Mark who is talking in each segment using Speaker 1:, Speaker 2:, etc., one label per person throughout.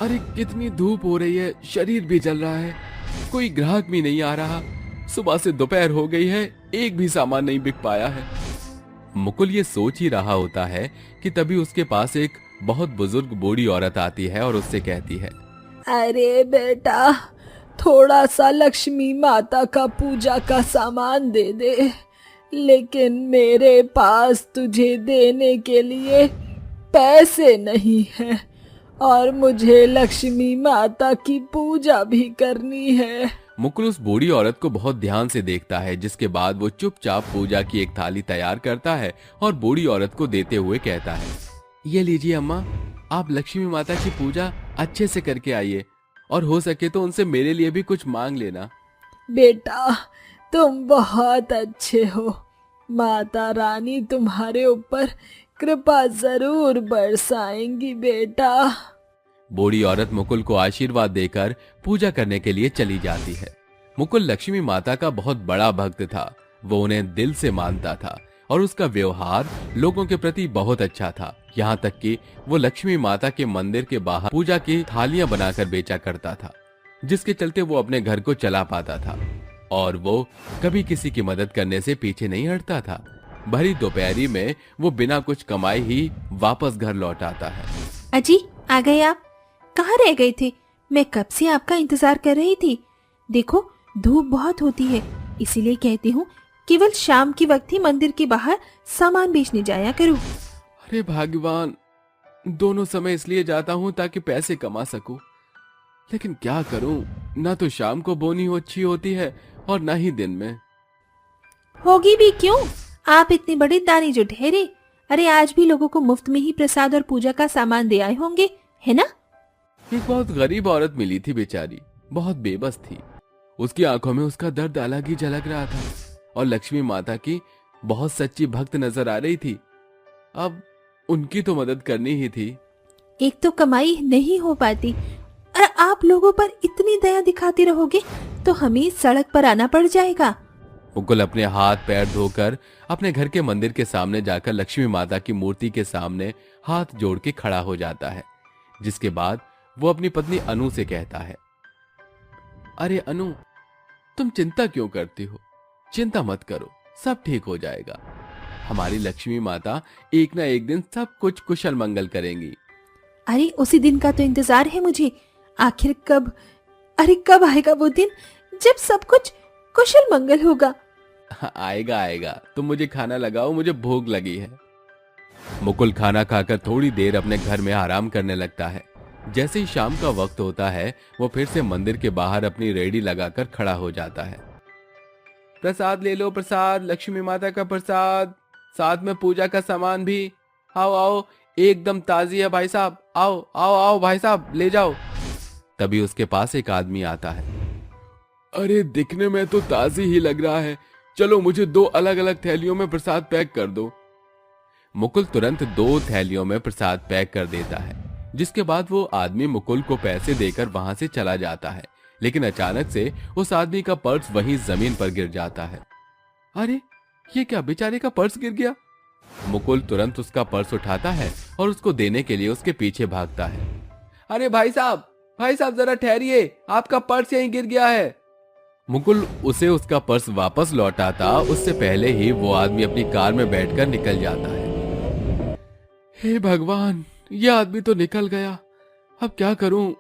Speaker 1: अरे कितनी धूप हो रही है, शरीर भी जल रहा है, कोई ग्राहक भी नहीं आ रहा। सुबह से दोपहर हो गई है, एक भी सामान नहीं बिक पाया है। मुकुल ये सोच ही रहा होता है कि तभी उसके पास एक बहुत बुजुर्ग बूढ़ी औरत आती है और उससे कहती है,
Speaker 2: अरे बेटा, थोड़ा सा लक्ष्मी माता का पूजा का सामान दे दे, लेकिन मेरे पास तुझे देने के लिए पैसे नहीं है और मुझे लक्ष्मी माता की पूजा भी करनी है।
Speaker 1: मुकुल उस बूढ़ी औरत को बहुत ध्यान से देखता है, जिसके बाद वो चुपचाप पूजा की एक थाली तैयार करता है और बूढ़ी औरत को देते हुए कहता है, ये लीजिए अम्मा, आप लक्ष्मी माता की पूजा अच्छे से करके आइए और हो सके तो उनसे मेरे लिए भी कुछ मांग लेना।
Speaker 2: बेटा, तुम बहुत अच्छे हो। माता रानी तुम्हारे ऊपर कृपा जरूर बरसाएंगी बेटा।
Speaker 1: बूढ़ी औरत मुकुल को आशीर्वाद देकर पूजा करने के लिए चली जाती है। मुकुल लक्ष्मी माता का बहुत बड़ा भक्त था। वो उन्हें दिल से मानता था और उसका व्यवहार लोगों के प्रति बहुत अच्छा था। यहाँ तक कि वो लक्ष्मी माता के मंदिर के बाहर पूजा की थालियां बनाकर बेचा करता था, जिसके चलते वो अपने घर को चला पाता था और वो कभी किसी की मदद करने से पीछे नहीं हटता था। भरी दोपहरी में वो बिना कुछ कमाए ही वापस घर लौट आता है।
Speaker 3: अजी, आ गए आप? कहाँ रह गए थे? मैं कब से आपका इंतजार कर रही थी। देखो, धूप बहुत होती है, इसीलिए कहती हूँ केवल शाम के वक्त ही मंदिर के बाहर सामान बेचने जाया करो।
Speaker 1: अरे भगवान, दोनों समय इसलिए जाता हूँ ताकि पैसे कमा सकूं, लेकिन क्या करूं, ना तो शाम को बोनी अच्छी होती है और ना ही दिन में।
Speaker 3: होगी भी क्यों, आप इतने बड़े दानी जो ठहरे। अरे आज भी लोगों को मुफ्त में ही प्रसाद और पूजा का सामान दे आए होंगे, है ना?
Speaker 1: एक बहुत गरीब औरत मिली थी, बेचारी बहुत बेबस थी। उसकी आंखों में उसका दर्द अलग ही झलक रहा था और लक्ष्मी माता की बहुत सच्ची भक्त नजर आ रही थी। अब उनकी तो मदद करनी ही थी।
Speaker 3: एक तो कमाई नहीं हो पाती और आप लोगों पर इतनी दया दिखाते रहोगे तो हमें सड़क पर आना पड़ जाएगा।
Speaker 1: मुकुल अपने हाथ पैर धोकर अपने घर के मंदिर के सामने जाकर लक्ष्मी माता की मूर्ति के सामने हाथ जोड़ के खड़ा हो जाता है, जिसके बाद वो अपनी पत्नी अनु से कहता है, अरे अनु, तुम चिंता क्यों करती हो? चिंता मत करो, सब ठीक हो जाएगा। हमारी लक्ष्मी माता एक ना एक दिन सब कुछ कुशल मंगल करेंगी।
Speaker 3: अरे उसी दिन का तो इंतजार है मुझे। आखिर कब, अरे कब आएगा वो दिन जब सब कुछ कुशल मंगल होगा?
Speaker 1: आएगा आएगा, तुम मुझे खाना लगाओ, मुझे भूख लगी है। मुकुल खाना खाकर थोड़ी देर अपने घर में आराम करने लगता है। जैसे ही शाम का वक्त होता है, वो फिर से मंदिर के बाहर अपनी रेडी लगाकर खड़ा हो जाता है। प्रसाद ले लो, प्रसाद, लक्ष्मी माता का प्रसाद, साथ में पूजा का सामान भी। आओ आओ, एकदम ताजी है भाई साहब, आओ आओ आओ भाई साहब, ले जाओ। तभी उसके पास एक आदमी आता है। अरे दिखने में तो ताजी ही लग रहा है, चलो मुझे 2 अलग अलग थैलियों में प्रसाद पैक कर दो। मुकुल तुरंत 2 थैलियों में प्रसाद पैक कर देता है, जिसके बाद वो आदमी मुकुल को पैसे देकर वहां से चला जाता है। लेकिन अचानक से उस आदमी का पर्स वहीं जमीन पर गिर जाता है। अरे ये क्या, बेचारे का पर्स गिर गया। मुकुल तुरंत उसका पर्स उठाता है और उसको देने के लिए उसके पीछे भागता है। अरे भाई साहब जरा ठहरिए, आपका पर्स यहीं गिर गया है। मुकुल उसे उसका पर्स वापस लौटाता उससे पहले ही वो आदमी अपनी कार में बैठकर निकल जाता है। हे भगवान, यह आदमी तो निकल गया, अब क्या करूं?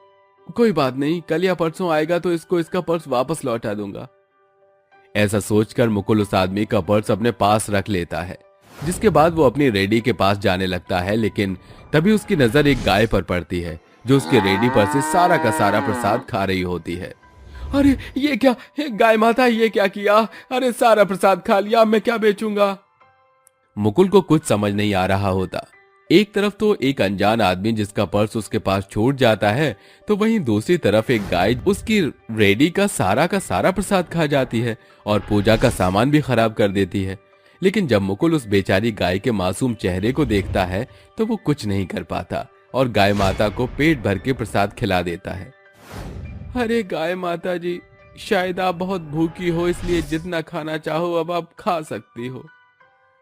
Speaker 1: कोई बात नहीं, कल या परसों आएगा तो इसको इसका पर्स वापस लौटा दूंगा। ऐसा सोचकर मुकुल उस आदमी का पर्स अपने पास रख लेता है, जिसके बाद वो अपनी रेडी के पास जाने लगता है। लेकिन तभी उसकी नजर एक गाय पर पड़ती है, जो उसके रेडी पर से सारा का सारा प्रसाद खा रही होती है। अरे ये क्या, गाय माता, ये क्या किया? अरे सारा प्रसाद खा लिया, मैं क्या बेचूंगा? मुकुल को कुछ समझ नहीं आ रहा होता। एक तरफ तो एक अनजान आदमी जिसका पर्स उसके पास छूट जाता है, तो वहीं दूसरी तरफ एक गाय उसकी रेडी का सारा प्रसाद खा जाती है और पूजा का सामान भी खराब कर देती है। लेकिन जब मुकुल उस बेचारी गाय के मासूम चेहरे को देखता है तो वो कुछ नहीं कर पाता और गाय माता को पेट भर के प्रसाद खिला देता है। अरे गाय माता जी, शायद आप बहुत भूखी हो, इसलिए जितना खाना चाहो अब आप खा सकती हो।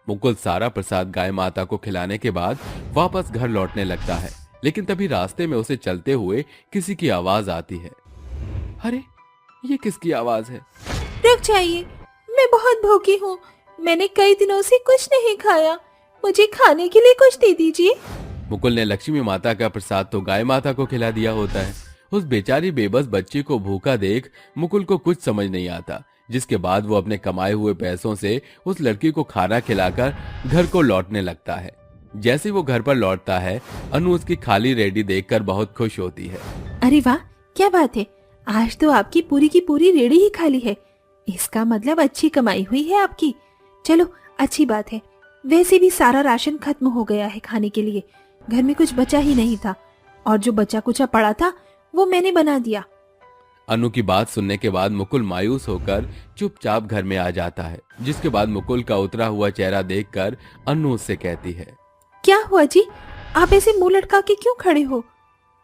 Speaker 1: मुकुल सारा प्रसाद गाय माता को खिलाने के बाद वापस घर लौटने लगता है, लेकिन तभी रास्ते में उसे चलते हुए किसी की आवाज आती है। अरे ये किसकी आवाज है?
Speaker 3: रुक जाइए, मैं बहुत भूखी हूँ। मैंने कई दिनों से कुछ नहीं खाया, मुझे खाने के लिए कुछ दे दीजिए।
Speaker 1: मुकुल ने लक्ष्मी माता का प्रसाद तो गाय माता को खिला दिया होता है। उस बेचारी बेबस बच्ची को भूखा देख मुकुल को कुछ समझ नहीं आता, जिसके बाद वो अपने कमाए हुए पैसों से उस लड़की को खाना खिलाकर घर को लौटने लगता है। जैसे वो घर पर लौटता है, अनु उसकी खाली रेडी देखकर बहुत खुश होती है।
Speaker 3: अरे वाह, क्या बात है, आज तो आपकी पूरी की पूरी रेडी ही खाली है। इसका मतलब अच्छी कमाई हुई है आपकी। चलो अच्छी बात है। वैसे भी सारा राशन खत्म हो गया है खाने के लिए, घर में कुछ बचा ही नहीं था, और जो बचा कुचा पड़ा था वो मैंने बना दिया।
Speaker 1: अनु की बात सुनने के बाद मुकुल मायूस होकर चुपचाप घर में आ जाता है, जिसके बाद मुकुल का उतरा हुआ चेहरा देखकर अनु उससे कहती है,
Speaker 3: क्या हुआ जी, आप ऐसे मुंह लटका के क्यों खड़े हो?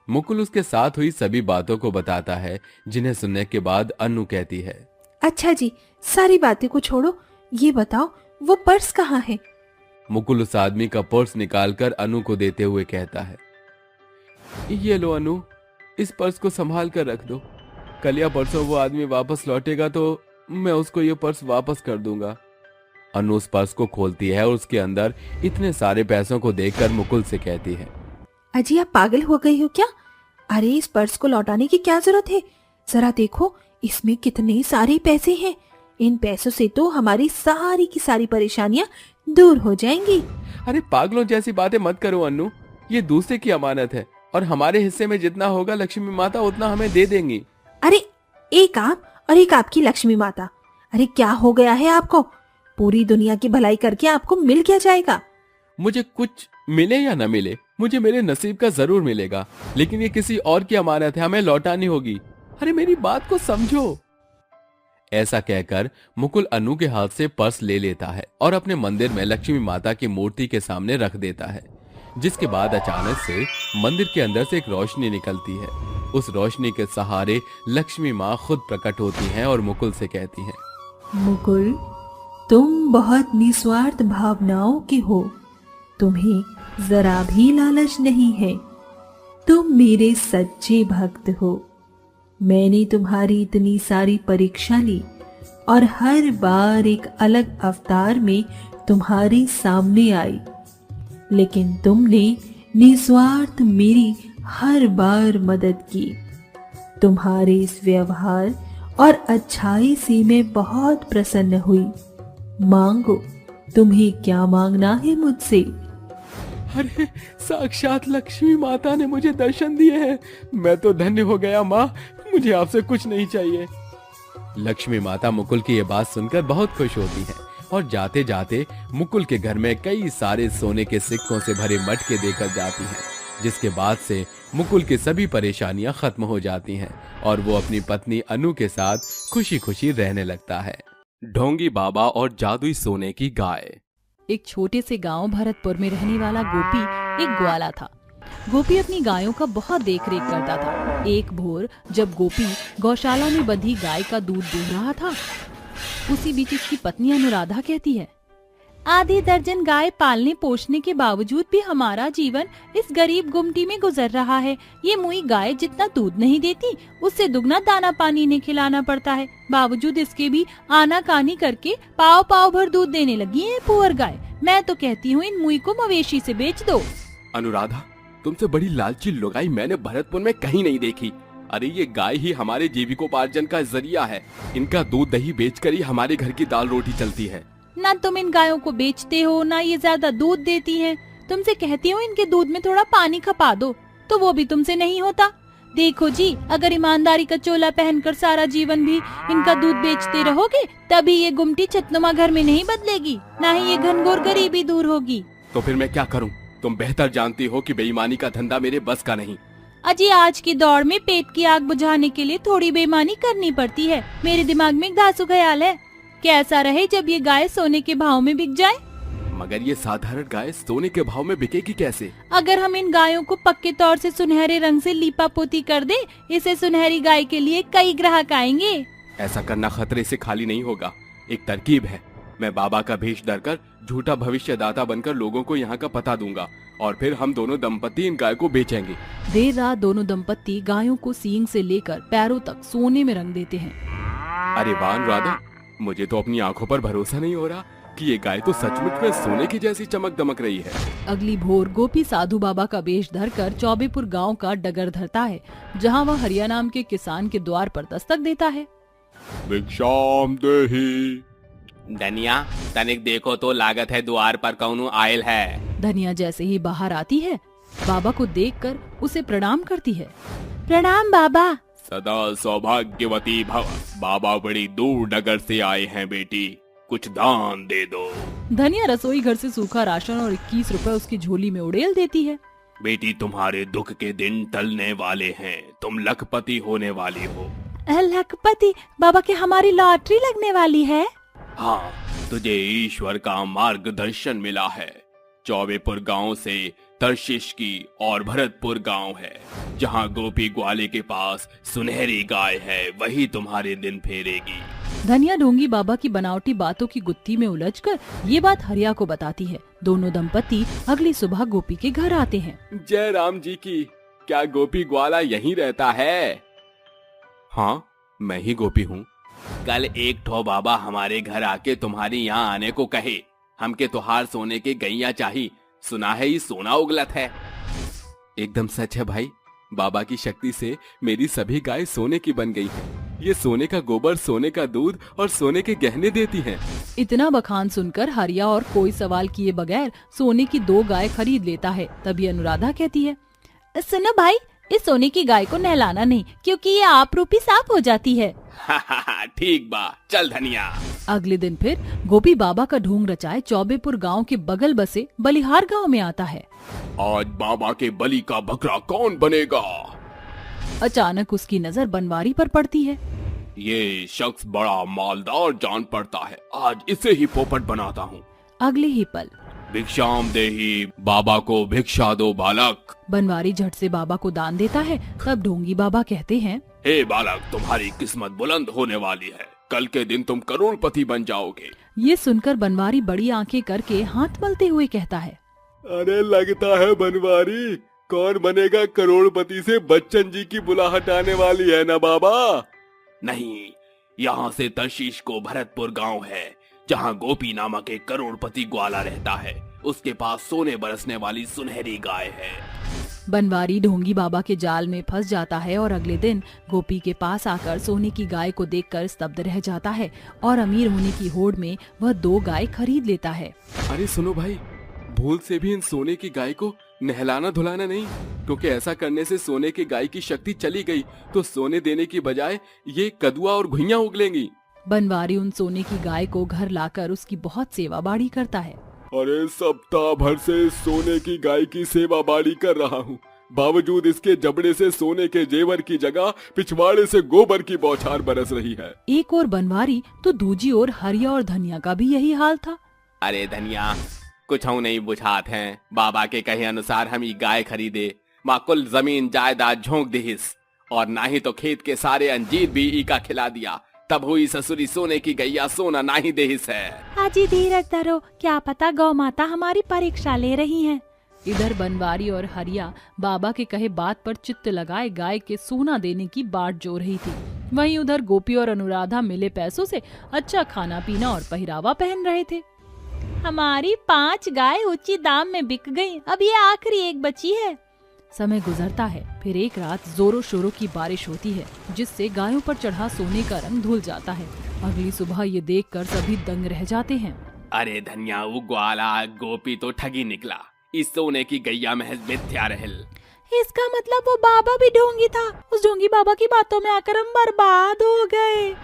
Speaker 1: मुकुल उसके साथ हुई सभी बातों को बताता है, जिन्हें सुनने के बाद अनु कहती है,
Speaker 3: अच्छा जी, सारी बातें को छोड़ो, ये बताओ वो पर्स कहाँ है?
Speaker 1: मुकुल उस आदमी का पर्स निकालकर अनु को देते हुए कहता है, ये लो अनु, इस पर्स को संभाल कर रख दो। कल या परसों वो आदमी वापस लौटेगा तो मैं उसको ये पर्स वापस कर दूंगा। अनु उस पर्स को खोलती है और उसके अंदर इतने सारे पैसों को देखकर मुकुल से कहती है,
Speaker 3: अजी आप पागल हो गई हो क्या? अरे इस पर्स को लौटाने की क्या जरूरत है? जरा देखो इसमें कितने सारे पैसे हैं। इन पैसों से तो हमारी सारी की सारी परेशानियां दूर हो जाएंगी।
Speaker 1: अरे पागलों जैसी बातें मत करो अनु, ये दूसरे की अमानत है और हमारे हिस्से में जितना होगा लक्ष्मी माता उतना हमें दे देंगी।
Speaker 3: अरे एक आप और एक आपकी लक्ष्मी माता, अरे क्या हो गया है आपको? पूरी दुनिया की भलाई करके आपको मिल क्या जाएगा?
Speaker 1: मुझे कुछ मिले या न मिले, मुझे मेरे नसीब का जरूर मिलेगा, लेकिन ये किसी और की अमानत है, हमें लौटानी होगी। अरे मेरी बात को समझो। ऐसा कहकर मुकुल अनु के हाथ से पर्स ले लेता है और अपने मंदिर में लक्ष्मी माता की मूर्ति के सामने रख देता है, जिसके बाद अचानक से मंदिर के अंदर से एक रोशनी निकलती है। उस रोशनी के सहारे लक्ष्मी माँ खुद प्रकट होती हैं और मुकुल से कहती हैं,
Speaker 3: मुकुल, तुम बहुत निस्वार्थ भावनाओं के हो, तुम्हें जरा भी लालच नहीं है, तुम मेरे सच्चे भक्त हो। मैंने तुम्हारी इतनी सारी परीक्षा ली और हर बार एक अलग अवतार में तुम्हारे सामने आई, लेकिन तुमने निस्वार्थ मेरी हर बार मदद की। तुम्हारे इस व्यवहार और अच्छाई से मैं बहुत प्रसन्न हुई। मांगो, तुम्हें क्या मांगना है मुझसे?
Speaker 1: अरे साक्षात लक्ष्मी माता ने मुझे दर्शन दिए हैं, मैं तो धन्य हो गया माँ, मुझे आपसे कुछ नहीं चाहिए। लक्ष्मी माता मुकुल की ये बात सुनकर बहुत खुश होती है और जाते जाते मुकुल के घर में कई सारे सोने के सिक्कों से भरे मटके देकर जाती हैं, जिसके बाद से मुकुल की सभी परेशानियां खत्म हो जाती हैं और वो अपनी पत्नी अनु के साथ खुशी खुशी रहने लगता है। ढोंगी बाबा और जादुई सोने की गाय।
Speaker 4: एक छोटे से गांव भरतपुर में रहने वाला गोपी एक ग्वाला था। गोपी अपनी गायों का बहुत देखरेख करता था। एक भोर जब गोपी गौशाला में बंधी गाय का दूध दूह रहा था, उसी बीच उसकी पत्नी अनुराधा कहती है, आधी दर्जन गाय पालने पोषने के बावजूद भी हमारा जीवन इस गरीब गुमटी में गुजर रहा है। ये मुई गाय जितना दूध नहीं देती, उससे दुगना दाना पानी इन्हें खिलाना पड़ता है। बावजूद इसके भी आनाकानी करके पाव पाव भर दूध देने लगी है पुअर गाय। मैं तो कहती हूँ इन मुई को मवेशी से बेच दो।
Speaker 1: अनुराधा, तुमसे बड़ी लालची लुगाई मैंने भरतपुर में कहीं नहीं देखी। अरे ये गाय ही हमारे जीविकोपार्जन का जरिया है। इनका दूध दही बेचकर ही हमारे घर की दाल रोटी चलती है।
Speaker 4: ना तुम इन गायों को बेचते हो, ना ये ज्यादा दूध देती हैं। तुमसे कहती हूँ इनके दूध में थोड़ा पानी खपा दो, तो वो भी तुमसे नहीं होता। देखो जी, अगर ईमानदारी का चोला पहनकर सारा जीवन भी इनका दूध बेचते रहोगे, तभी ये गुमटी छतनुमा घर में नहीं बदलेगी, ना ही ये घनघोर गरीबी दूर होगी।
Speaker 1: तो फिर मैं क्या करूं? तुम बेहतर जानती हो कि बेईमानी का धंधा मेरे बस का नहीं।
Speaker 4: अजी आज की दौड़ में पेट की आग बुझाने के लिए थोड़ी बेईमानी करनी पड़ती है। मेरे दिमाग में एक धांसू ख्याल है, कैसा रहे जब ये गाय सोने के भाव में बिक जाए।
Speaker 1: मगर ये साधारण गाय सोने के भाव में बिकेगी कैसे?
Speaker 4: अगर हम इन गायों को पक्के तौर से सुनहरे रंग से लीपा पोती कर दे, इसे सुनहरी गाय के लिए कई ग्राहक आएंगे।
Speaker 1: ऐसा करना खतरे से खाली नहीं होगा। एक तरकीब है। मैं बाबा का भेष धरकर झूठा भविष्यदाता बनकर लोगों को यहाँ का पता दूंगा और फिर हम दोनों दंपति इन गाय को बेचेंगे।
Speaker 4: देर रात दोनों दंपत्ति गायों को सींग से लेकर पैरों तक सोने में रंग देते हैं।
Speaker 1: अरे वाह अनुराधा, मुझे तो अपनी आंखों पर भरोसा नहीं हो रहा कि ये गाय तो सचमुच में सोने की जैसी चमक दमक रही है।
Speaker 4: अगली भोर गोपी साधु बाबा का वेश धरकर चौबेपुर गांव का डगर धरता है, जहां वह हरिया नाम के किसान के द्वार पर दस्तक देता है।
Speaker 1: भिक्षाम देहि।
Speaker 5: धनिया तनिक देखो तो लागत है द्वार पर कौनो आयल है।
Speaker 4: धनिया जैसे ही बाहर आती है, बाबा को देखकर उसे प्रणाम करती है। प्रणाम बाबा।
Speaker 1: सदा सौभाग्यवती भव। बाबा बड़ी दूर डगर से आए हैं बेटी, कुछ दान दे दो।
Speaker 4: धनिया रसोई घर से सूखा राशन और 21 रुपए उसकी झोली में उड़ेल देती है।
Speaker 1: बेटी तुम्हारे दुख के दिन टलने वाले हैं, तुम लखपति होने वाली हो।
Speaker 3: लखपति बाबा के हमारी लॉटरी लगने वाली है।
Speaker 1: हाँ, तुझे ईश्वर का मार्गदर्शन मिला है। चौबेपुर गांव से तरशीश की और भरतपुर गांव है, जहां गोपी ग्वाले के पास सुनहरी गाय है, वही तुम्हारे दिन फेरेगी।
Speaker 4: धनिया ढोंगी बाबा की बनावटी बातों की गुत्थी में उलझकर ये बात हरिया को बताती है। दोनों दंपति अगली सुबह गोपी के घर आते हैं।
Speaker 1: जय राम जी की। क्या गोपी ग्वाला यहीं रहता है? हाँ, मैं ही गोपी हूँ।
Speaker 5: कल एक ठो बाबा हमारे घर आके तुम्हारी यहाँ आने को कहे, हमके तुहार सोने के गैया चाहिए। सुना है ये सोना उगलत है।
Speaker 1: एकदम सच है भाई, बाबा की शक्ति से मेरी सभी गाय सोने की बन गई है। ये सोने का गोबर, सोने का दूध और सोने के गहने देती हैं।
Speaker 4: इतना बखान सुनकर हरिया और कोई सवाल किए बगैर सोने की 2 गाय खरीद लेता है। तभी अनुराधा कहती है,
Speaker 3: सुनो भाई, इस सोने की गाय को नहलाना नहीं, क्योंकि ये आप रूपी सांप हो जाती है।
Speaker 5: ठीक बा, चल धनिया।
Speaker 4: अगले दिन फिर गोपी बाबा का ढोंग रचाए चौबेपुर गांव के बगल बसे बलिहार गांव में आता है।
Speaker 1: आज बाबा के बलि का बकरा कौन बनेगा?
Speaker 4: अचानक उसकी नजर बनवारी पर पड़ती है।
Speaker 1: ये शख्स बड़ा मालदार जान पड़ता है, आज इसे ही पोपट बनाता हूँ।
Speaker 4: अगले ही पल,
Speaker 1: भिक्षाम देहि, बाबा को भिक्षा दो बालक।
Speaker 4: बनवारी झट से बाबा को दान देता है। तब ढोंगी बाबा कहते हैं,
Speaker 1: हे बालक, तुम्हारी किस्मत बुलंद होने वाली है, कल के दिन तुम करोड़पति बन जाओगे।
Speaker 4: ये सुनकर बनवारी बड़ी आंखें करके हाथ मलते हुए कहता है,
Speaker 1: अरे लगता है बनवारी, कौन बनेगा करोड़पति से बच्चन जी की बुलाहट आने वाली है ना बाबा?
Speaker 5: नहीं, यहाँ से तरशीश को भरतपुर गांव है, जहाँ गोपी नामक एक करोड़पति ग्वाला रहता है। उसके पास सोने बरसने वाली सुनहरी गाय है।
Speaker 4: बनवारी ढोंगी बाबा के जाल में फंस जाता है और अगले दिन गोपी के पास आकर सोने की गाय को देखकर स्तब्ध रह जाता है और अमीर होने की होड़ में वह 2 गाय खरीद लेता है।
Speaker 1: अरे सुनो भाई, भूल से भी इन सोने की गाय को नहलाना धुलाना नहीं, क्योंकि ऐसा करने से सोने की गाय की शक्ति चली गई तो सोने देने की बजाय ये कदुआ और घुइयां उगलेंगी।
Speaker 4: बनवारी उन सोने की गाय को घर लाकर उसकी बहुत सेवा बाड़ी करता है।
Speaker 1: अरे सप्ताह भर से सोने की गाय की सेवा बाड़ी कर रहा हूँ, बावजूद इसके जबड़े से सोने के जेवर की जगह पिछवाड़े से गोबर की बौछार बरस रही है।
Speaker 4: एक और बनवारी तो दूजी ओर हरिया और धनिया का भी यही हाल था।
Speaker 5: अरे धनिया, कुछ हम नहीं बुझात हैं। बाबा के कहे अनुसार हम ये गाय खरीदे, माँ कुल जमीन जायदाद झोंक दिहिस, और ना ही तो खेत के सारे अंजीर भी ईका खिला दिया, तब हुई ससुरी सोने की गैया सोना ना ही देहिस है।
Speaker 3: हाजी धीरज धरो, क्या पता गौ माता हमारी परीक्षा ले रही हैं।
Speaker 4: इधर बनवारी और हरिया बाबा के कहे बात पर चित्त लगाए गाय के सोना देने की बाट जो रही थी। वहीं उधर गोपी और अनुराधा मिले पैसों से अच्छा खाना पीना और पहरावा पहन रहे थे।
Speaker 3: हमारी 5 गाय ऊंची दाम में बिक गई, अब ये आखिरी एक बची है।
Speaker 4: समय गुजरता है। फिर एक रात जोरों शोरों की बारिश होती है, जिससे गायों पर चढ़ा सोने का रंग धुल जाता है। अगली सुबह ये देखकर सभी दंग रह जाते हैं।
Speaker 5: अरे धनिया, वो ग्वाला गोपी तो ठगी निकला, इस सोने की गैया महज मिथ्या रहल।
Speaker 3: इसका मतलब वो बाबा भी ढोंगी था। उस ढोंगी बाबा की बातों में आकर हम बर्बाद हो गए।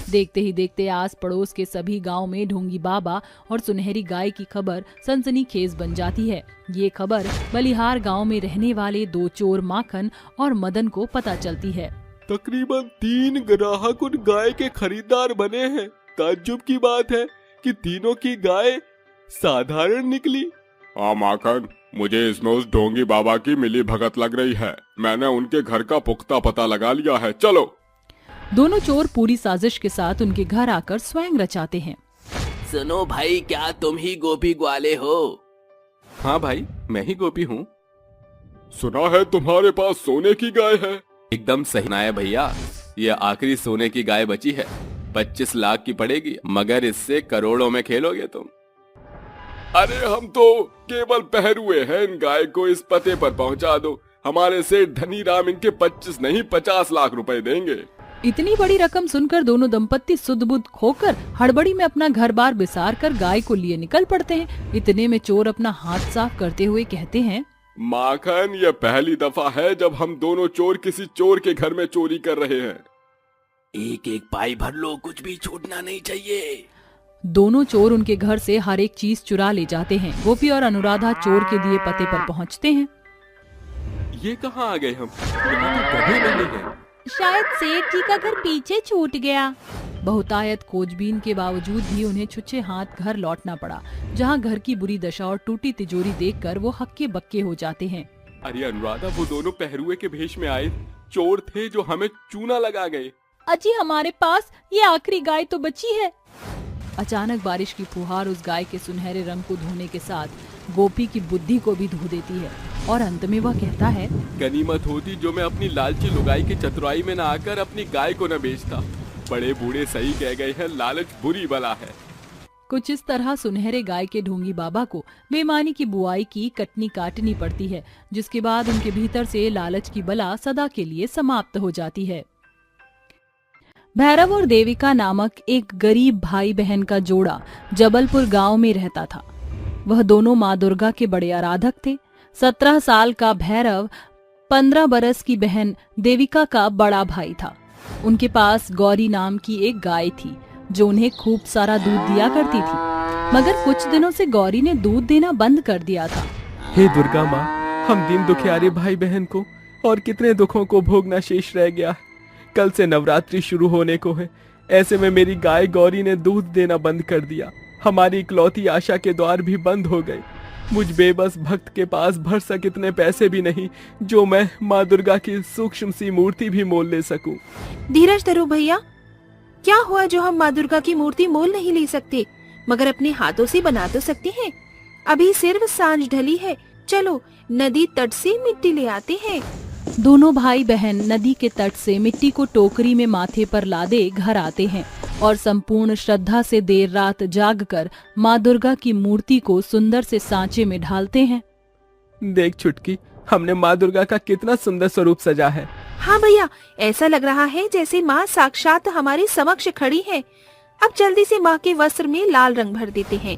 Speaker 4: देखते ही देखते आस पड़ोस के सभी गांव में ढोंगी बाबा और सुनहरी गाय की खबर सनसनीखेज बन जाती है। ये खबर बलिहार गांव में रहने वाले 2 चोर माखन और मदन को पता चलती है।
Speaker 1: तकरीबन 3 ग्राहक उन गाय के खरीदार बने हैं। ताज्जुब की बात है कि तीनों की गाय साधारण निकली। हाँ माखन, मुझे इसमें उस ढोंगी बाबा की मिली भगत लग रही है। मैंने उनके घर का पुख्ता पता लगा लिया है, चलो।
Speaker 4: दोनों चोर पूरी साजिश के साथ उनके घर आकर स्वयं रचाते हैं।
Speaker 5: सुनो भाई, क्या तुम ही गोपी ग्वाले हो?
Speaker 1: हाँ भाई, मैं ही गोपी हूँ।
Speaker 6: सुना है तुम्हारे पास सोने की गाय है।
Speaker 1: एकदम सही ना है भैया, ये आखिरी सोने की गाय बची है। 25 लाख की पड़ेगी, मगर इससे करोड़ों में खेलोगे तुम।
Speaker 6: अरे हम तो केवल पहरुए हैं, इन गाय को इस पते पर पहुंचा दो। हमारे सेठ धनी राम इनके 25 नहीं 50 लाख रुपए देंगे।
Speaker 4: इतनी बड़ी रकम सुनकर दोनों दंपत्ति सुध बुध खोकर हड़बड़ी में अपना घर बार बिसार कर गाय को लिए निकल पड़ते हैं। इतने में चोर अपना हाथ साफ करते हुए कहते हैं,
Speaker 6: माखन, ये पहली दफा है जब हम दोनों चोर किसी चोर के घर में चोरी कर रहे हैं।
Speaker 5: एक एक पाई भर लो, कुछ भी छूटना नहीं चाहिए।
Speaker 4: दोनों चोर उनके घर से हर एक चीज चुरा ले जाते हैं। गोपी और अनुराधा चोर के दिए पते पर पहुंचते हैं।
Speaker 1: ये कहाँ आ गए हम? यहाँ तो कभी नहीं है।
Speaker 3: शायद सेठ जी का घर पीछे छूट गया।
Speaker 4: बहुतायत खोजबीन के बावजूद भी उन्हें छुच्छे हाथ घर लौटना पड़ा, जहां घर की बुरी दशा और टूटी तिजोरी देखकर वो हक्के बक्के हो जाते हैं।
Speaker 1: अरे अनुराधा, वो दोनों पहरुए के भेष में आए चोर थे जो हमें चूना लगा गए।
Speaker 4: अजी, हमारे पास ये आखिरी गाय तो बची है। अचानक बारिश की फुहार उस गाय के सुनहरे रंग को धोने के साथ गोपी की बुद्धि को भी धो देती है और अंत में वह कहता है,
Speaker 1: गनीमत होती जो मैं अपनी लालची लुगाई की चतुराई में न आकर अपनी गाय को न बेचता। बड़े बूढ़े सही कह गए हैं, लालच बुरी बला है।
Speaker 4: कुछ इस तरह सुनहरे गाय के ढोंगी बाबा को बेईमानी की बुआई की कटनी काटनी पड़ती है, जिसके बाद उनके भीतर से लालच की बला सदा के लिए समाप्त हो जाती है। भैरव और देविका नामक एक गरीब भाई बहन का जोड़ा जबलपुर गांव में रहता था। वह दोनों माँ दुर्गा के बड़े आराधक थे। 17 साल का भैरव 15 बरस की बहन देविका का बड़ा भाई था। उनके पास गौरी नाम की एक गाय थी जो उन्हें खूब सारा दूध दिया करती थी, मगर कुछ दिनों से गौरी ने दूध देना बंद कर दिया था।
Speaker 1: हे दुर्गा माँ, हम दीन दुखियारे भाई बहन को और कितने दुखों को भोगना शेष रह गया। कल से नवरात्रि शुरू होने को है, ऐसे में मेरी गाय गौरी ने दूध देना बंद कर दिया। हमारी इकलौती आशा के द्वार भी बंद हो गए। मुझ बेबस भक्त के पास भरसक इतने पैसे भी नहीं जो मैं माँ दुर्गा की सूक्ष्म सी मूर्ति भी मोल ले सकूं।
Speaker 3: धीरज धरो भैया, क्या हुआ जो हम माँ दुर्गा की मूर्ति मोल नहीं ले सकते, मगर अपने हाथों से बना तो सकते हैं। अभी सिर्फ सांझ ढली है, चलो नदी तट से मिट्टी ले आते हैं।
Speaker 4: दोनों भाई बहन नदी के तट से मिट्टी को टोकरी में माथे पर लादे घर आते हैं और संपूर्ण श्रद्धा से देर रात जागकर माँ दुर्गा की मूर्ति को सुंदर से सांचे में ढालते हैं।
Speaker 1: देख छुटकी, हमने माँ दुर्गा का कितना सुंदर स्वरूप सजा है।
Speaker 3: हाँ भैया, ऐसा लग रहा है जैसे माँ साक्षात हमारे समक्ष खड़ी है। अब जल्दी से माँ के वस्त्र में लाल रंग भर देते हैं।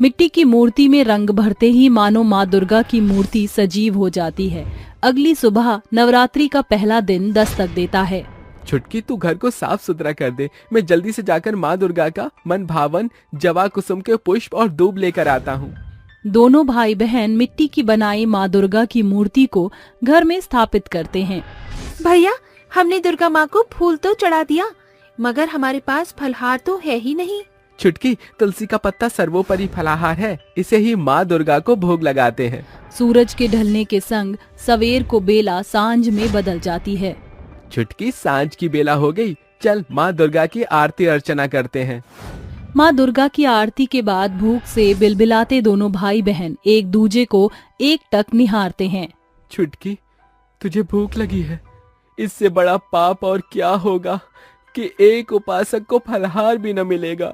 Speaker 4: मिट्टी की मूर्ति में रंग भरते ही मानो माँ दुर्गा की मूर्ति सजीव हो जाती है। अगली सुबह नवरात्रि का पहला दिन दस्तक देता है।
Speaker 1: छुटकी, तू घर को साफ सुथरा कर दे। मैं जल्दी से जाकर माँ दुर्गा का मन भावन जवा कुसुम के पुष्प और दूब लेकर आता हूँ।
Speaker 4: दोनों भाई बहन मिट्टी की बनाई माँ दुर्गा की मूर्ति को घर में स्थापित करते हैं।
Speaker 3: भैया, हमने दुर्गा माँ को फूल तो चढ़ा दिया, मगर हमारे पास फलहार तो है ही नहीं।
Speaker 1: छुटकी, तुलसी का पत्ता सर्वोपरि फलाहार है, इसे ही माँ दुर्गा को भोग लगाते हैं।
Speaker 4: सूरज के ढलने के संग सवेर को बेला सांझ में बदल जाती है।
Speaker 1: छुटकी, सांझ की बेला हो गई, चल माँ दुर्गा की आरती अर्चना करते हैं।
Speaker 4: माँ दुर्गा की आरती के बाद भूख से बिलबिलाते दोनों भाई बहन एक दूजे को एकटक निहारते हैं।
Speaker 1: छुटकी, तुझे भूख लगी है? इससे बड़ा पाप और क्या होगा कि एक उपासक को फलहार भी न मिलेगा।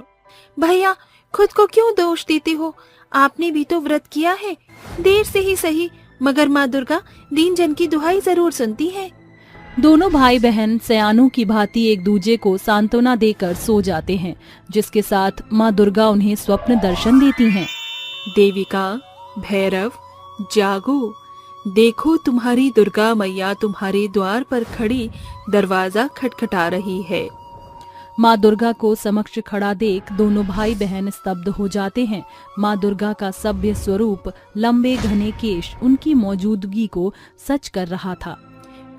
Speaker 3: भैया, खुद को क्यों दोष देते हो? आपने भी तो व्रत किया है, देर से ही सही, मगर माँ दुर्गा दीन जन की दुहाई जरूर सुनती है।
Speaker 4: दोनों भाई बहन सयानों की भांति एक दूजे को सांत्वना देकर सो जाते हैं, जिसके साथ माँ दुर्गा उन्हें स्वप्न दर्शन देती हैं।
Speaker 2: देविका, भैरव, जागो, देखो तुम्हारी दुर्गा मैया तुम्हारे द्वार पर खड़ी दरवाजा खटखटा रही है।
Speaker 4: माँ दुर्गा को समक्ष खड़ा देख दोनों भाई बहन स्तब्ध हो जाते हैं। माँ दुर्गा का सभ्य स्वरूप, लंबे घने केश उनकी मौजूदगी को सच कर रहा था।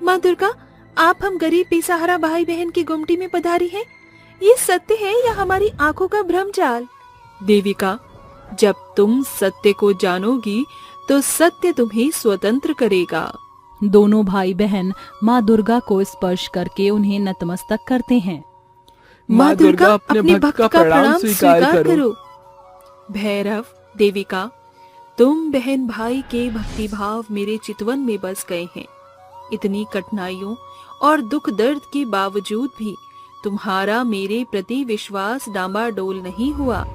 Speaker 3: माँ दुर्गा, आप हम गरीब बेसहारा भाई बहन की गुमटी में पधारी हैं। ये सत्य है या हमारी आंखों का भ्रमजाल?
Speaker 2: देविका, जब तुम सत्य को जानोगी तो सत्य तुम्हें स्वतंत्र करेगा।
Speaker 4: दोनों भाई बहन माँ दुर्गा को स्पर्श करके उन्हें नतमस्तक करते हैं।
Speaker 2: माँ दुर्गा, अपने भक्त का प्रणाम स्वीकार करो।
Speaker 3: भैरव, देविका, तुम बहन भाई के भक्तिभाव मेरे चितवन में बस गए हैं। इतनी कठिनाइयों और दुख दर्द के बावजूद भी तुम्हारा मेरे प्रति विश्वास डामाडोल नहीं हुआ।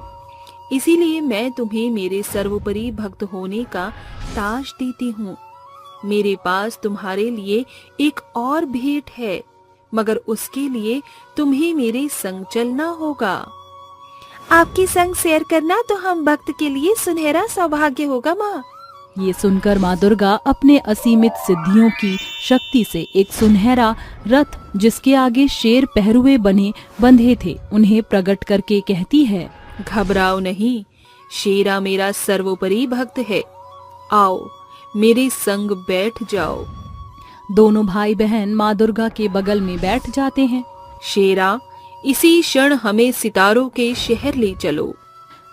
Speaker 3: इसीलिए मैं तुम्हें मेरे सर्वोपरि भक्त होने का ताज देती हूँ। मेरे पास तुम्हारे लिए एक और भेंट है, मगर उसके लिए तुम्हें मेरे संग चलना होगा। आपके संग सैर करना तो हम भक्त के लिए सुनहरा सौभाग्य होगा माँ।
Speaker 4: ये सुनकर माँ दुर्गा अपने असीमित सिद्धियों की शक्ति से एक सुनहरा रथ, जिसके आगे शेर पहरुए बंधे थे, उन्हें प्रकट करके कहती है,
Speaker 3: घबराओ नहीं, शेरा मेरा सर्वोपरि भक्त है। आओ मेरे संग बैठ जाओ।
Speaker 4: दोनों भाई बहन माँ दुर्गा के बगल में बैठ जाते हैं।
Speaker 3: शेरा, इसी क्षण हमें सितारों के शहर ले चलो।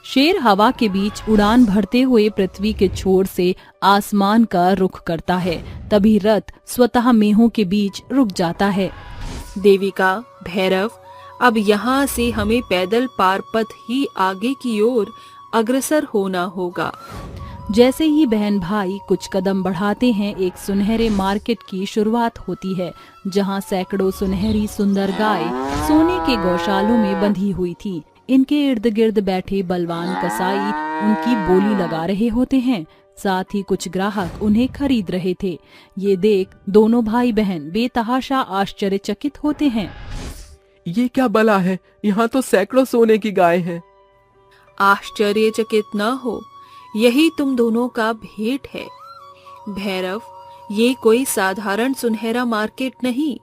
Speaker 4: शेर हवा के बीच उड़ान भरते हुए पृथ्वी के छोर से आसमान का रुख करता है। तभी रथ स्वतः मेहों के बीच रुक जाता है।
Speaker 3: देविका, भैरव, अब यहाँ से हमें पैदल पारपथ ही आगे की ओर अग्रसर होना होगा।
Speaker 4: जैसे ही बहन भाई कुछ कदम बढ़ाते हैं, एक सुनहरे मार्केट की शुरुआत होती है, जहाँ सैकड़ों सुनहरी सुंदर गाय सोने के गौशालों में बंधी हुई थी। इनके इर्द गिर्द बैठे बलवान कसाई उनकी बोली लगा रहे होते हैं। साथ ही कुछ ग्राहक उन्हें खरीद रहे थे। ये देख दोनों भाई बहन बेतहाशा आश्चर्यचकित होते हैं।
Speaker 1: ये क्या बला है, यहाँ तो सैकड़ों सोने की गाय हैं।
Speaker 3: आश्चर्यचकित न हो, यही तुम दोनों का भेंट है। भैरव, ये कोई साधारण सुनहरा मार्केट नहीं,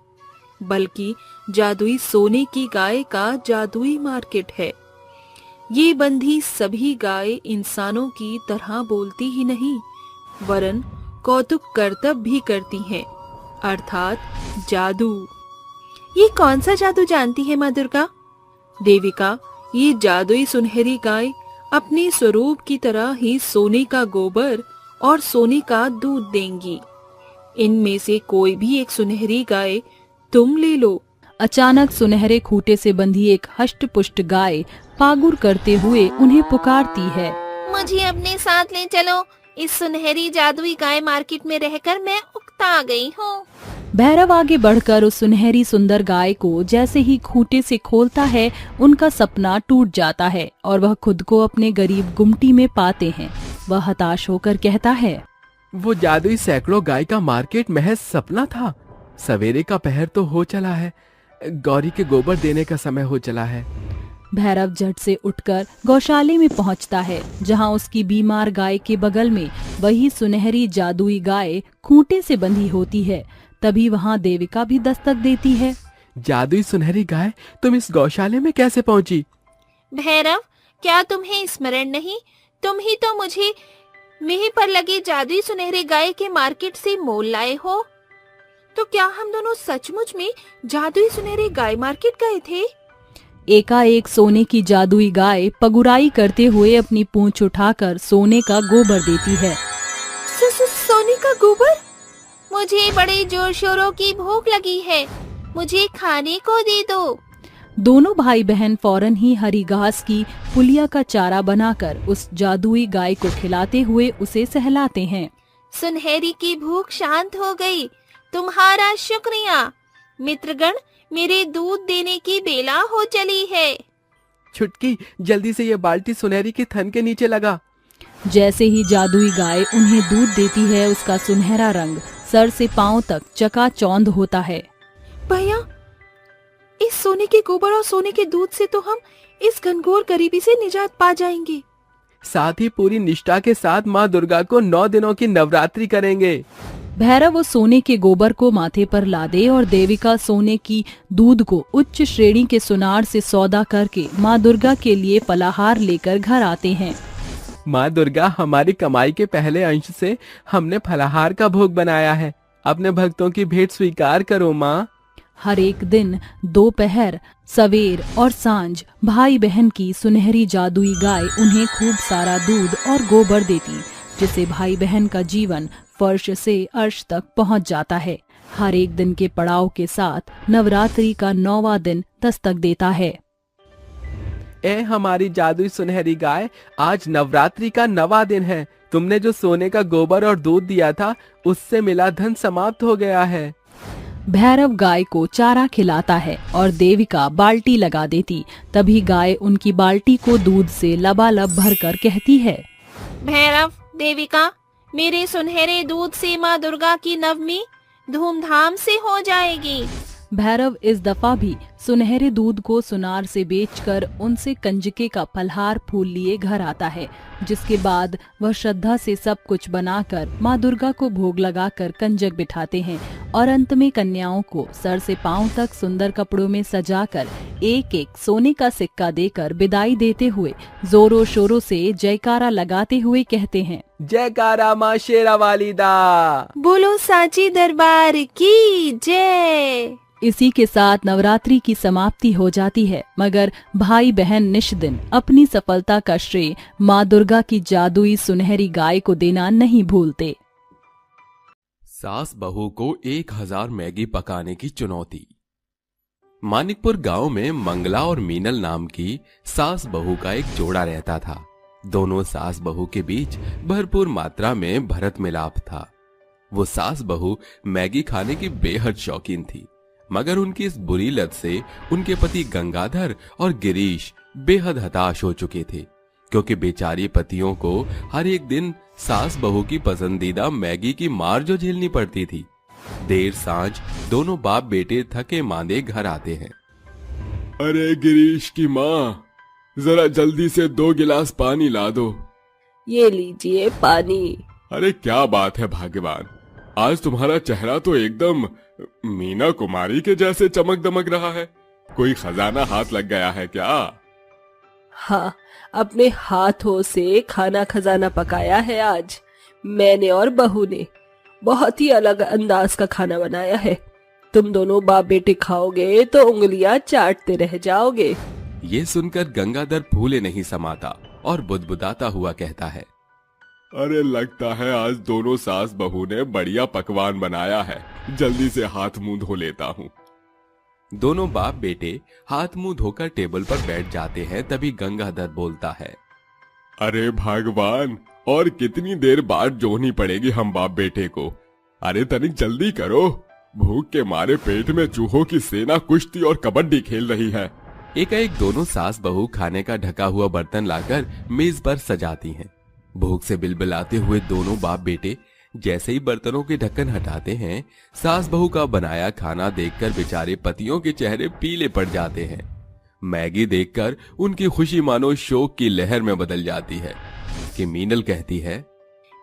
Speaker 3: बल्कि जादुई सोने की गाय का जादुई मार्केट है। ये बंधी सभी गाय इंसानों की तरह बोलती ही नहीं, वरन कौतुक कर्तव्य भी करती हैं, अर्थात जादू। ये कौन सा जादू जानती है माँ दुर्गा? देविका, ये जादुई सुनहरी गाय अपने स्वरूप की तरह ही सोने का गोबर और सोने का दूध देंगी। इनमें से कोई भी एक सुनहरी गाय तुम ले लो।
Speaker 4: अचानक सुनहरे खूंटे से बंधी एक हष्ट-पुष्ट गाय पागुर करते हुए उन्हें पुकारती है,
Speaker 3: मुझे अपने साथ ले चलो। इस सुनहरी जादुई गाय मार्केट में रहकर मैं उकता गई हूँ।
Speaker 4: भैरव आगे बढ़कर उस सुनहरी सुंदर गाय को जैसे ही खूंटे से खोलता है, उनका सपना टूट जाता है और वह खुद को अपने गरीब गुमटी में पाते हैं। वह हताश होकर कहता है,
Speaker 1: वो जादुई सैकड़ों गाय का मार्केट महज सपना था। सवेरे का पहर तो हो चला है, गौरी के गोबर देने का समय हो चला है।
Speaker 4: भैरव झट से उठकर गौशाले में पहुंचता है, जहां उसकी बीमार गाय के बगल में वही सुनहरी जादुई गाय खूंटे से बंधी होती है। तभी वहां देविका भी दस्तक देती है।
Speaker 1: जादुई सुनहरी गाय, तुम इस गौशाले में कैसे पहुंची?
Speaker 3: भैरव, क्या तुम्हें स्मरण नहीं? तुम ही तो मुझे मेह पर लगे जादुई सुनहरी गाय के मार्केट से मोल लाए हो। तो क्या हम दोनों सचमुच में जादुई सुनहरी गाय मार्केट गए थे?
Speaker 4: एकाएक सोने की जादुई गाय पगुराई करते हुए अपनी पूंछ उठाकर सोने का गोबर देती है।
Speaker 3: सोने का गोबर? मुझे बड़े जोर शोरों की भूख लगी है, मुझे खाने को दे दो।
Speaker 4: दोनों भाई बहन फौरन ही हरी घास की पुलिया का चारा बनाकर उस जादुई गाय को खिलाते हुए उसे सहलाते हैं।
Speaker 3: सुनहरी की भूख शांत हो गई, तुम्हारा शुक्रिया। मित्रगण, मेरे दूध देने की बेला हो चली है।
Speaker 1: छुटकी, जल्दी से ये बाल्टी सुनहरी के थन के नीचे लगा।
Speaker 4: जैसे ही जादुई गाय उन्हें दूध देती है, उसका सुनहरा रंग सर से पांव तक चकाचौंध होता है।
Speaker 3: भैया, इस सोने के गोबर और सोने के दूध से तो हम इस घनघोर गरीबी से निजात पा जाएंगे।
Speaker 1: साथ ही पूरी निष्ठा के साथ माँ दुर्गा को 9 दिनों की नवरात्रि करेंगे।
Speaker 4: भैरव वो सोने के गोबर को माथे पर लादे और देविका सोने की दूध को उच्च श्रेणी के सुनार से सौदा करके माँ दुर्गा के लिए फलाहार लेकर घर आते हैं।
Speaker 1: माँ दुर्गा, हमारी कमाई के पहले अंश से हमने फलाहार का भोग बनाया है, अपने भक्तों की भेंट स्वीकार करो माँ।
Speaker 4: हर एक दिन दोपहर, सवेर और सांझ भाई बहन की सुनहरी जादुई गाय उन्हें खूब सारा दूध और गोबर देती, जिससे भाई बहन का जीवन फर्श से अर्श तक पहुंच जाता है। हर एक दिन के पड़ाव के साथ नवरात्रि का 9वां दिन दस्तक देता है।
Speaker 1: ए हमारी जादुई सुनहरी गाय, आज नवरात्रि का 9वां दिन है। तुमने जो सोने का गोबर और दूध दिया था उससे मिला धन समाप्त हो गया है।
Speaker 4: भैरव गाय को चारा खिलाता है और देविका बाल्टी लगा देती। तभी गाय उनकी बाल्टी को दूध से लबालब भरकर कहती है,
Speaker 3: भैरव, देविका, मेरे सुनहरे दूध से माँ दुर्गा की नवमी धूमधाम से हो जाएगी।
Speaker 4: भैरव इस दफा भी सुनहरे दूध को सुनार से बेचकर उनसे कंजके का फलहार फूल लिए घर आता है, जिसके बाद वह श्रद्धा से सब कुछ बनाकर माँ दुर्गा को भोग लगाकर कंजक बिठाते हैं और अंत में कन्याओं को सर से पांव तक सुंदर कपड़ों में सजाकर एक एक सोने का सिक्का देकर विदाई देते हुए जोरों शोरों से जयकारा लगाते हुए कहते हैं,
Speaker 1: जयकारा माँ शेरा वाली दा।
Speaker 3: बोलो सांची दरबार की जय।
Speaker 4: इसी के साथ नवरात्रि की समाप्ति हो जाती है, मगर भाई बहन निष्दिन अपनी सफलता का श्रेय माँ दुर्गा की जादुई सुनहरी गाय को देना नहीं भूलते।
Speaker 1: सास बहू को 1000 मैगी पकाने की चुनौती। मानिकपुर गांव में मंगला और मीनल नाम की सास बहू का एक जोड़ा रहता था। दोनों सास बहू के बीच भरपूर मात्रा में भरत मिलाप था। वो सास बहू मैगी खाने की बेहद शौकीन थी, मगर उनकी इस बुरी लत से उनके पति गंगाधर और गिरीश बेहद हताश हो चुके थे, क्योंकि बेचारी पतियों को हर एक दिन सास बहू की पसंदीदा मैगी की मार जो झेलनी पड़ती थी। देर सांझ दोनों बाप बेटे थके मांदे घर आते हैं।
Speaker 6: अरे गिरीश की माँ, जरा जल्दी से 2 गिलास पानी ला दो।
Speaker 2: ये लीजिए पानी।
Speaker 6: अरे क्या बात है भाग्यवान, आज तुम्हारा चेहरा तो एकदम मीना कुमारी के जैसे चमक दमक रहा है। कोई खजाना हाथ लग गया है क्या?
Speaker 2: हाँ, अपने हाथों से खाना खजाना पकाया है आज मैंने और बहू ने। बहुत ही अलग अंदाज का खाना बनाया है। तुम दोनों बाप बेटे खाओगे तो उंगलियां चाटते रह जाओगे।
Speaker 1: ये सुनकर गंगाधर फूले नहीं समाता और बुदबुदाता हुआ कहता है,
Speaker 6: अरे लगता है आज दोनों सास बहू ने बढ़िया पकवान बनाया है। जल्दी से हाथ मुंह धो लेता हूँ।
Speaker 1: दोनों बाप बेटे हाथ मुंह धोकर टेबल पर बैठ जाते हैं। तभी गंगाधर बोलता है,
Speaker 6: अरे भगवान, और कितनी देर बाद जोहनी पड़ेगी हम बाप बेटे को। अरे तनिक जल्दी करो, भूख के मारे पेट में चूहों की सेना कुश्ती और कबड्डी खेल रही है।
Speaker 1: एकाएक दोनों सास बहू खाने का ढका हुआ बर्तन लाकर मेज पर सजाती हैं। भूख से बिलबिलाते हुए दोनों बाप बेटे जैसे ही बर्तनों के ढक्कन हटाते हैं, सास बहू का बनाया खाना देखकर बेचारे पतियों के चेहरे पीले पड़ जाते हैं। मैगी देखकर उनकी खुशी मानो शोक की लहर में बदल जाती है कि मीनल कहती है,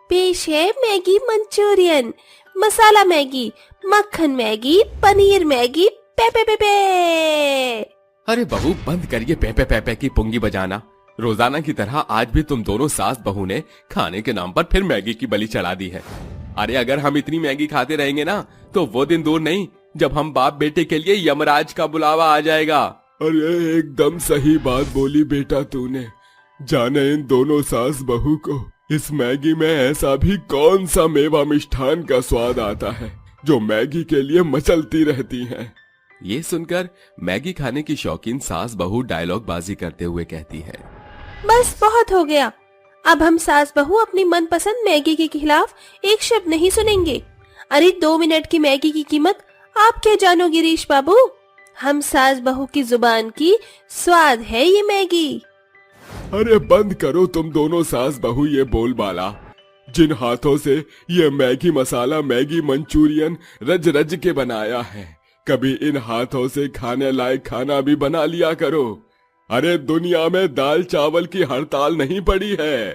Speaker 3: पेश है मैगी मंचूरियन, मसाला मैगी, मक्खन मैगी, पनीर मैगी, पे पे पे पे।
Speaker 1: अरे बहू, बंद करिए पे पे पे पे की पुंगी बजाना। रोजाना की तरह आज भी तुम दोनों सास बहू ने खाने के नाम पर फिर मैगी की बलि चढ़ा दी है। अरे अगर हम इतनी मैगी खाते रहेंगे ना, तो वो दिन दूर नहीं जब हम बाप बेटे के लिए यमराज का बुलावा आ जाएगा।
Speaker 6: अरे एकदम सही बात बोली बेटा तूने। जाने इन दोनों सास बहू को इस मैगी में ऐसा भी कौन सा मेवा मिष्ठान का स्वाद आता है जो मैगी के लिए मचलती रहती हैं।
Speaker 1: ये सुनकर मैगी खाने की शौकीन सास बहू डायलॉग बाजी करते हुए कहती है,
Speaker 3: बस बहुत हो गया। अब हम सास बहू अपनी मनपसंद मैगी के खिलाफ एक शब्द नहीं सुनेंगे। अरे 2 मिनट की मैगी की कीमत आप क्या जानो गिरीश बाबू। हम सास बहू की जुबान की स्वाद है ये मैगी।
Speaker 6: अरे बंद करो तुम दोनों सास बहू ये बोलबाला। जिन हाथों से ये मैगी मसाला मैगी मंचूरियन रज रज के बनाया है, कभी इन हाथों से खाने लायक खाना भी बना लिया करो। अरे दुनिया में दाल चावल की हड़ताल नहीं पड़ी है।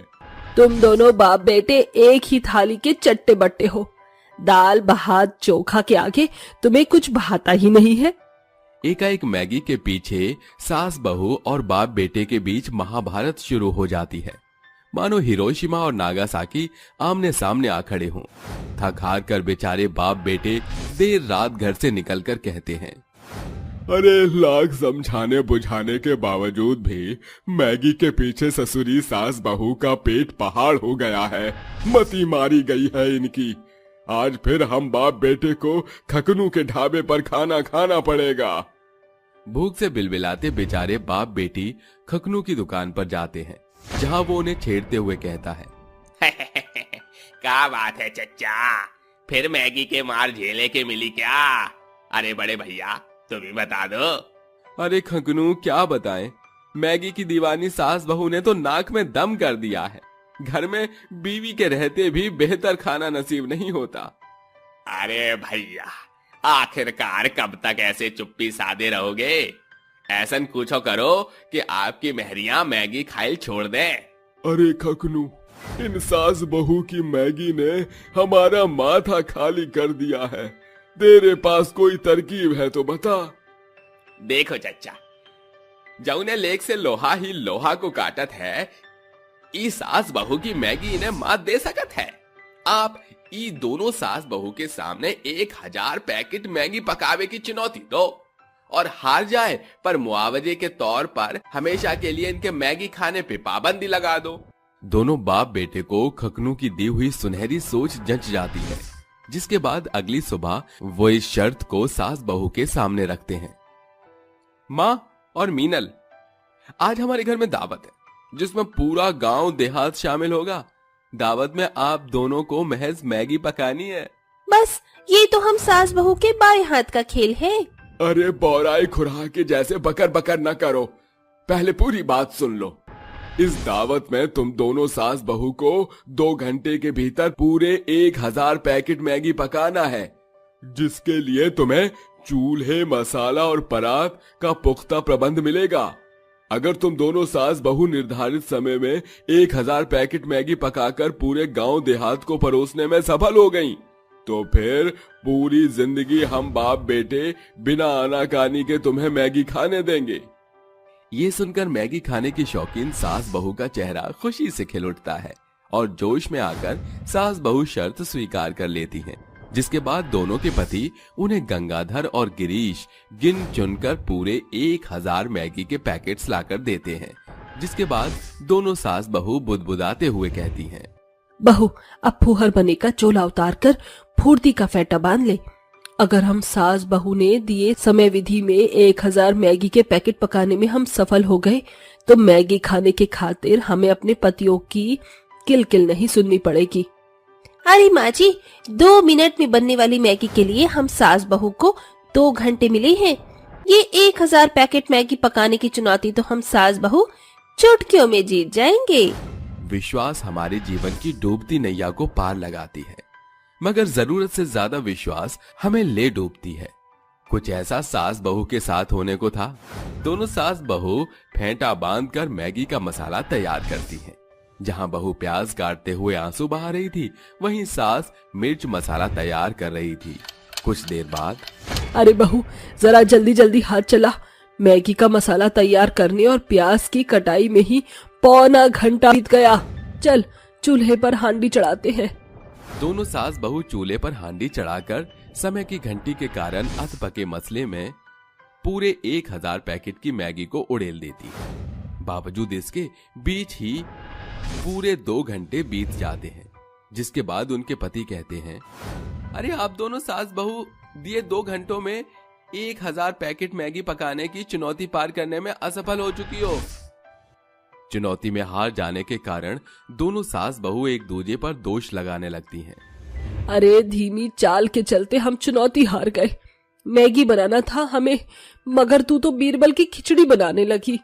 Speaker 2: तुम दोनों बाप बेटे एक ही थाली के चट्टे बट्टे हो। दाल भात चोखा के आगे तुम्हें कुछ भाता ही नहीं है।
Speaker 1: एकाएक मैगी के पीछे सास बहू और बाप बेटे के बीच महाभारत शुरू हो जाती है, मानो हिरोशिमा और नागासाकी आमने सामने आ खड़े हों। थक हार कर बेचारे बाप बेटे देर रात घर से निकलकर कहते हैं,
Speaker 6: अरे लाख समझाने बुझाने के बावजूद भी मैगी के पीछे ससुरी सास बहू का पेट पहाड़ हो गया है। मती मारी गई है इनकी। आज फिर हम बाप बेटे को खकनू के ढाबे पर खाना खाना पड़ेगा।
Speaker 1: भूख से बिलबिलाते बेचारे बाप बेटी खकनू की दुकान पर जाते हैं, जहां वो उन्हें छेड़ते हुए कहता है,
Speaker 5: क्या बात है चच्चा, फिर मैगी के मार झेले के मिली क्या? अरे बड़े भैया तुम ही बता दो।
Speaker 1: अरे खकनू क्या बताएं, मैगी की दीवानी सास बहू ने तो नाक में दम कर दिया है। घर में बीवी के रहते भी बेहतर खाना नसीब नहीं होता।
Speaker 5: अरे भैया आखिरकार कब तक ऐसे चुप्पी साधे रहोगे? ऐसा कुछ करो कि आपकी मेहरियां मैगी खाइल छोड़ दें।
Speaker 6: अरे खकनू, इन सास बहू की मैगी ने हमारा माथा खाली कर दिया है। तेरे पास कोई तरकीब है तो बता।
Speaker 5: देखो चच्चा, जौने लेक से लोहा ही लोहा को काटत है, ई सास बहू की मैगी इन्हें मात दे सकत है। आप ई दोनों सास बहू के सामने 1000 पैकेट मैगी पकावे की चुनौती दो और हार जाए पर मुआवजे के तौर पर हमेशा के लिए इनके मैगी खाने पे पाबंदी लगा दो।
Speaker 1: दोनों बाप बेटे को खकनू की दी हुई सुनहरी सोच जच जाती है, जिसके बाद अगली सुबह वो इस शर्त को सास बहू के सामने रखते हैं। माँ और मीनल, आज हमारे घर में दावत है जिसमें पूरा गांव देहात शामिल होगा। दावत में आप दोनों को महज मैगी पकानी है।
Speaker 3: बस ये तो हम सास बहू के बाएं हाथ का खेल है।
Speaker 6: अरे बौराई खुरा के जैसे बकर बकर न करो, पहले पूरी बात सुन लो। इस दावत में तुम दोनों सास बहू को 2 घंटे के भीतर पूरे 1000 पैकेट मैगी पकाना है, जिसके लिए तुम्हें चूल्हे, मसाला और परात का पुख्ता प्रबंध मिलेगा। अगर तुम दोनों सास बहू निर्धारित समय में 1000 पैकेट मैगी पकाकर पूरे गांव देहात को परोसने में सफल हो गईं, तो फिर पूरी जिंदगी हम बाप बेटे बिना आनाकानी के तुम्हें मैगी खाने देंगे।
Speaker 1: ये सुनकर मैगी खाने की शौकीन सास बहू का चेहरा खुशी से खिल उठता है और जोश में आकर सास बहू शर्त स्वीकार कर लेती हैं, जिसके बाद दोनों के पति उन्हें गंगाधर और गिरीश गिन चुनकर पूरे 1000 मैगी के पैकेट्स लाकर देते हैं, जिसके बाद दोनों सास बहू बुदबुदाते हुए कहती हैं,
Speaker 2: बहू अब फूहर बने का चोला उतार कर फुर्ती का फेटा बांध ले। अगर हम सास बहू ने दिए समय विधि में 1000 मैगी के पैकेट पकाने में हम सफल हो गए, तो मैगी खाने के खातिर हमें अपने पतियों की किलकिल नहीं सुननी पड़ेगी।
Speaker 3: अरे माँ जी, 2 मिनट में बनने वाली मैगी के लिए हम सास बहू को 2 घंटे मिले हैं। ये 1000 पैकेट मैगी पकाने की चुनौती तो हम सास बहू चुटकियों में जीत जाएंगे।
Speaker 1: विश्वास हमारे जीवन की डूबती नैया को पार लगाती है, मगर जरूरत से ज्यादा विश्वास हमें ले डूबती है। कुछ ऐसा सास बहू के साथ होने को था। दोनों सास बहू फेंटा बांधकर मैगी का मसाला तैयार करती हैं। जहां बहू प्याज काटते हुए आंसू बहा रही थी, वहीं सास मिर्च मसाला तैयार कर रही थी। कुछ देर बाद,
Speaker 2: अरे बहू जरा जल्दी जल्दी हाथ चला, मैगी का मसाला तैयार करने और प्याज की कटाई में ही पौना घंटा बीत गया। चल चूल्हे पर हांडी चढ़ाते हैं।
Speaker 1: दोनों सास बहू चूल्हे पर हांडी चढ़ाकर समय की घंटी के कारण अधपके मसले में पूरे 1000 पैकेट की मैगी को उड़ेल देती है। बावजूद इसके बीच ही पूरे 2 घंटे बीत जाते हैं, जिसके बाद उनके पति कहते हैं, अरे आप दोनों सास बहू दिए 2 घंटों में 1000 पैकेट मैगी पकाने की चुनौती पार करने में असफल हो चुकी हो। चुनौती में हार जाने के कारण दोनों सास बहू एक दूसरे पर दोष लगाने लगती हैं।
Speaker 2: अरे धीमी चाल के चलते हम चुनौती हार गए। मैगी बनाना था हमें, मगर तू तो बीरबल की खिचड़ी बनाने लगी।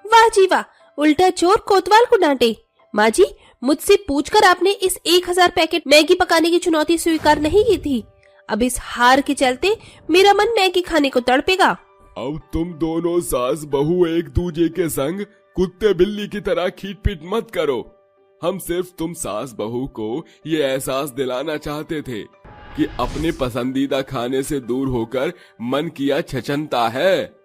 Speaker 3: वाह जी वाह, उल्टा चोर कोतवाल को डांटे। माँ जी, मुझसे पूछकर आपने इस 1000 पैकेट मैगी पकाने की चुनौती स्वीकार नहीं की थी। अब इस हार के चलते मेरा मन मैगी खाने को तड़पेगा।
Speaker 6: अब तुम दोनों सास बहू एक दूसरे के संग कुत्ते बिल्ली की तरह खींच पीट मत करो। हम सिर्फ तुम सास बहू को ये एहसास दिलाना चाहते थे कि अपने पसंदीदा खाने से दूर होकर मन किया छचनता है।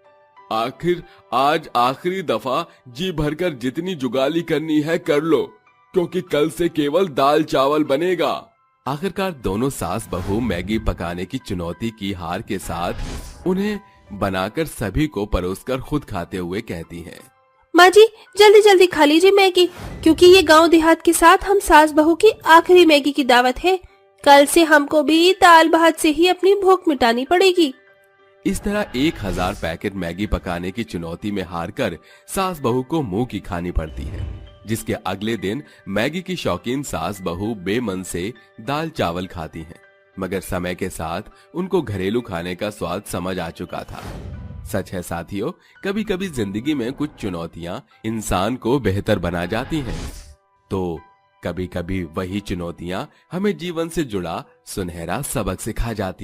Speaker 6: आखिर आज आखिरी दफा जी भरकर जितनी जुगाली करनी है कर लो, क्योंकि कल से केवल दाल चावल बनेगा।
Speaker 1: आखिरकार दोनों सास बहू मैगी पकाने की चुनौती की हार के साथ उन्हें बनाकर सभी को परोसकर खुद खाते हुए कहती हैं,
Speaker 3: माँ जी जल्दी जल्दी खा लीजिए मैगी, क्योंकि ये गांव देहात के साथ हम सास बहू की आखिरी मैगी की दावत है। कल से हमको भी दाल भात से ही अपनी भूख मिटानी पड़ेगी।
Speaker 1: इस तरह 1000 पैकेट मैगी पकाने की चुनौती में हारकर सास बहू को मुंह की खानी पड़ती है, जिसके अगले दिन मैगी की शौकीन सास बहू बेमन से दाल चावल खाती हैं। मगर समय के साथ उनको घरेलू खाने का स्वाद समझ आ चुका था। सच है साथियों, कभी कभी जिंदगी में कुछ चुनौतियां इंसान को बेहतर बना जाती हैं। तो कभी कभी वही चुनौतियां हमें जीवन से जुड़ा सुनहरा सबक सिखा जाती हैं।